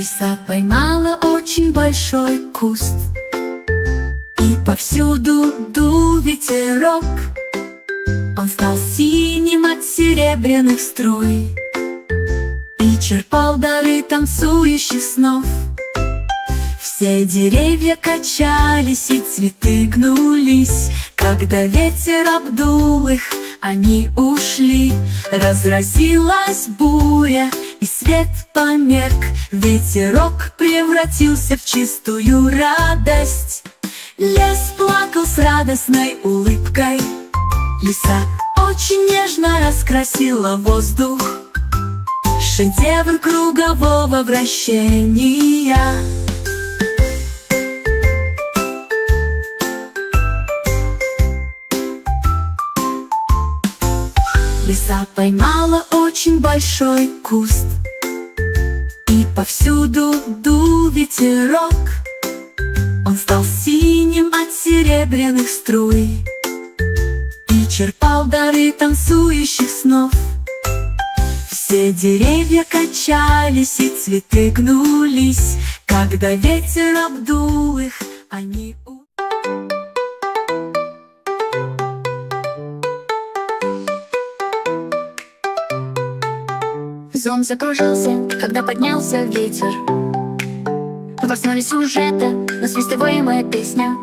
Лиса поймала очень большой куст, и повсюду дул ветерок. Он стал синим от серебряных струй и черпал дары танцующих снов. Все деревья качались и цветы гнулись, когда ветер обдул их, они ушли. Разразилась буря, и свет померк. Ветерок превратился в чистую радость. Лес плакал с радостной улыбкой. Лиса очень нежно раскрасила воздух. Шедевр кругового вращения. Лиса поймала очень большой куст, и повсюду дул ветерок. Он стал синим от серебряных струй и черпал дары танцующих снов. Все деревья качались и цветы гнулись, когда ветер обдул их, они Зон закружился, когда поднялся ветер. В основе сюжета насвистываемая песня.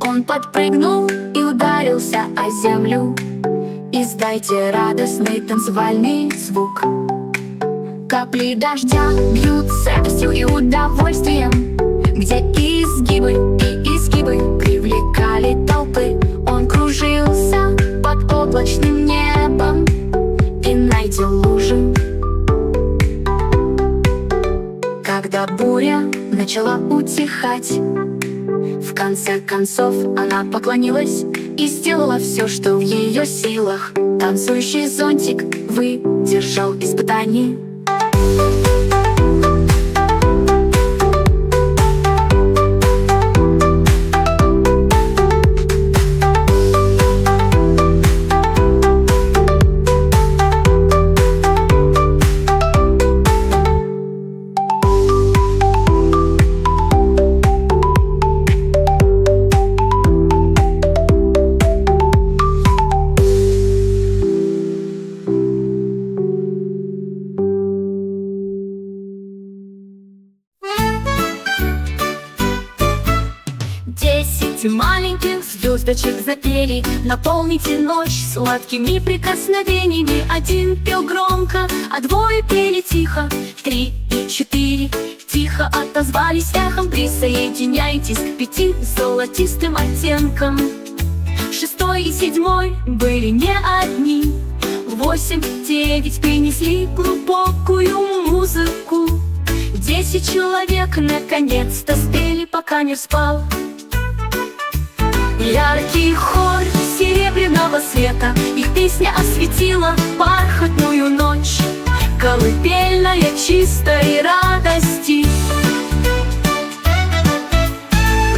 Он подпрыгнул и ударился о землю. Издайте радостный танцевальный звук. Капли дождя бьют с радостью и удовольствием, где изгибы и изгибы привлекали толпы. Он кружился под облачным небом и найдел лужи. Когда буря начала утихать, в конце концов она поклонилась и сделала все, что в ее силах. Танцующий зонтик выдержал испытание. Маленьких звездочек запели. Наполните ночь сладкими прикосновениями. Один пел громко, а двое пели тихо. 3 и 4 тихо отозвались эхом. Присоединяйтесь к 5 золотистым оттенкам. 6 и 7 были не одни. 8, 9 принесли глубокую музыку. 10 человек наконец-то спели, пока мир спал. Яркий хор серебряного света, их песня осветила бархатную ночь. Колыбельная чистой радости.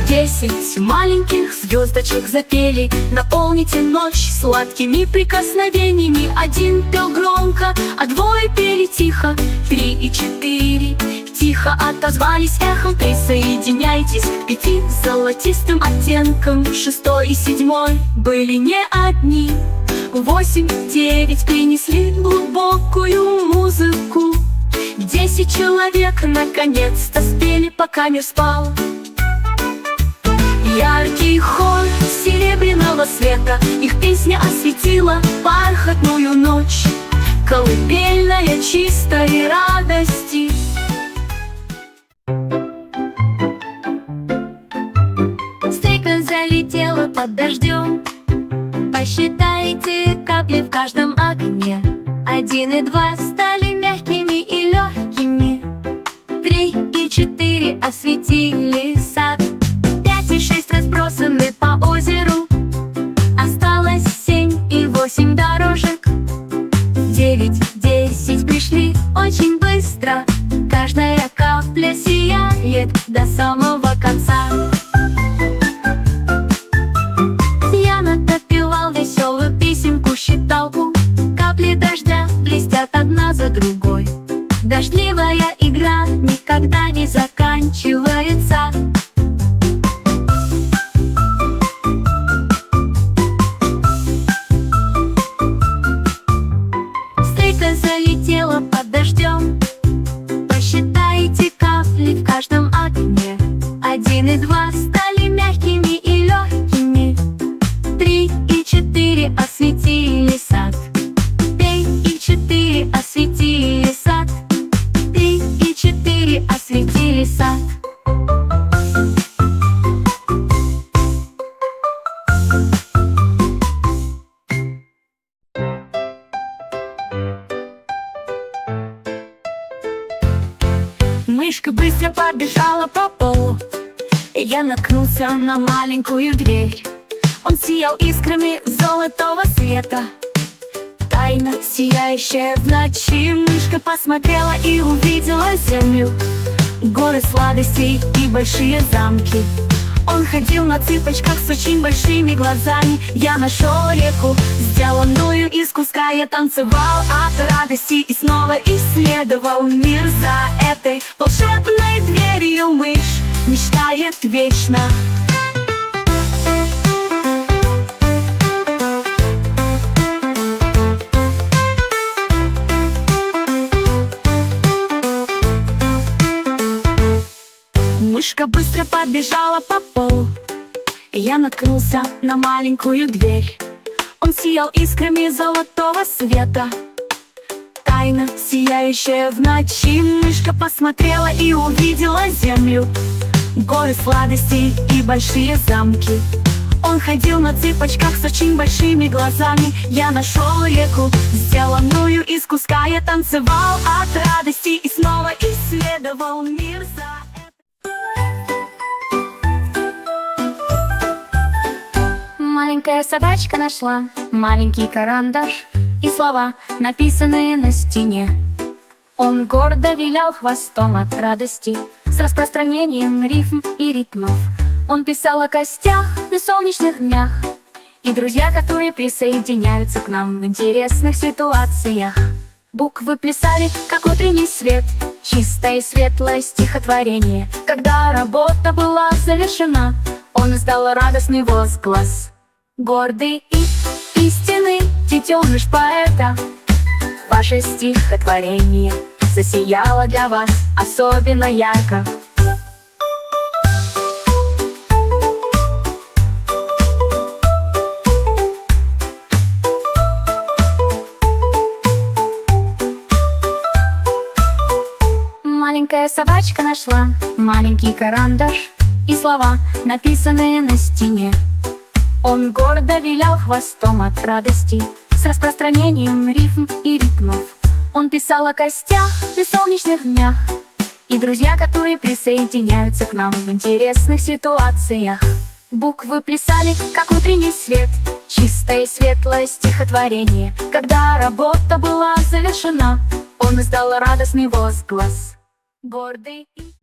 10 маленьких звездочек запели. Наполните ночь сладкими прикосновениями. Один пел громко, а двое пели тихо. 3 и 4 тихо отозвались эхом. Присоединяйтесь к 5 золотистым оттенкам. 6 и 7 были не одни. 8, 9 принесли глубокую музыку. 10 человек наконец-то спели, пока мир спал. Яркий хор серебряного света, их песня осветила бархатную ночь. Колыбельная чистой радости. Стрека залетела под дождем. Посчитайте капли в каждом окне. 1 и 2 стали мягкими и легкими. 3 и 4 осветили сад. 5 и 6 разбросаны по озеру. Осталось 7 и 8 дорожек. 9, 10 пришли очень быстро. Каждая капля сияет до самого конца. Я напевал веселую песенку-считалку. Капли дождя блестят одна за другой. Дождливая игра Мышка быстро побежала по полу, и я наткнулся на маленькую дверь. Он сиял искрами золотого света, тайна, сияющая в ночи. Мышка посмотрела и увидела землю, горы сладостей и большие замки. Он ходил на цыпочках с очень большими глазами. Я нашел реку, сделанную из куска. Я танцевал от радости и снова исследовал мир. За этой волшебной дверью мышь мечтает вечно. Мышка быстро побежала по полу, и я наткнулся на маленькую дверь. Он сиял искрами золотого света, тайна, сияющая в ночи. Мышка посмотрела и увидела землю, горы сладостей и большие замки. Он ходил на цыпочках с очень большими глазами. Я нашел реку, сделанную из куска. Я танцевал от радости и снова исследовал мир. Маленькая собачка нашла маленький карандаш и слова, написанные на стене. Он гордо вилял хвостом от радости, с распространением рифм и ритмов. Он писал о гостях на солнечных днях и друзья, которые присоединяются к нам в интересных ситуациях. Буквы плясали, как утренний свет, чистое и светлое стихотворение. Когда работа была завершена, он издал радостный возглас. Гордый и истинный детеныш поэта, ваше стихотворение засияло для вас особенно ярко. Маленькая собачка нашла маленький карандаш и слова, написанные на стене. Он гордо вилял хвостом от радости, с распространением рифм и ритмов. Он писал о гостях на солнечных днях и друзья, которые присоединяются к нам в интересных ситуациях. Буквы плясали, как утренний свет, чистое и светлое стихотворение. Когда работа была завершена, он издал радостный возглас. Гордый и...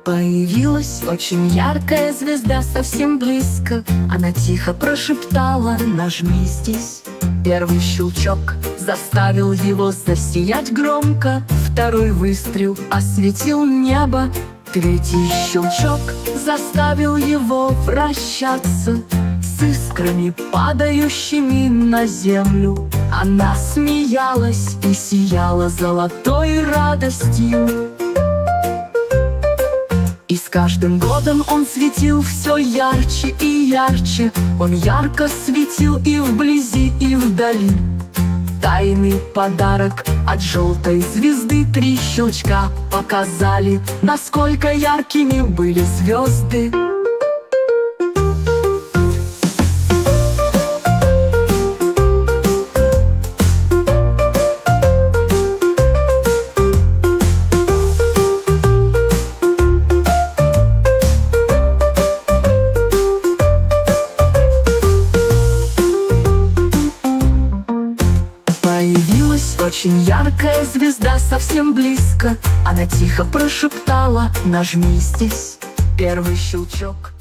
Появилась очень яркая звезда совсем близко. Она тихо прошептала: нажми здесь. Первый щелчок заставил его засиять громко. Второй выстрел осветил небо. Третий щелчок заставил его вращаться с искрами, падающими на землю. Она смеялась и сияла золотой радостью. И с каждым годом он светил все ярче и ярче. Он ярко светил и вблизи, и вдали. Тайный подарок от желтой звезды. 3 щелчка показали, насколько яркими были звезды. Очень яркая звезда совсем близко. Она тихо прошептала: нажми здесь. Первый щелчок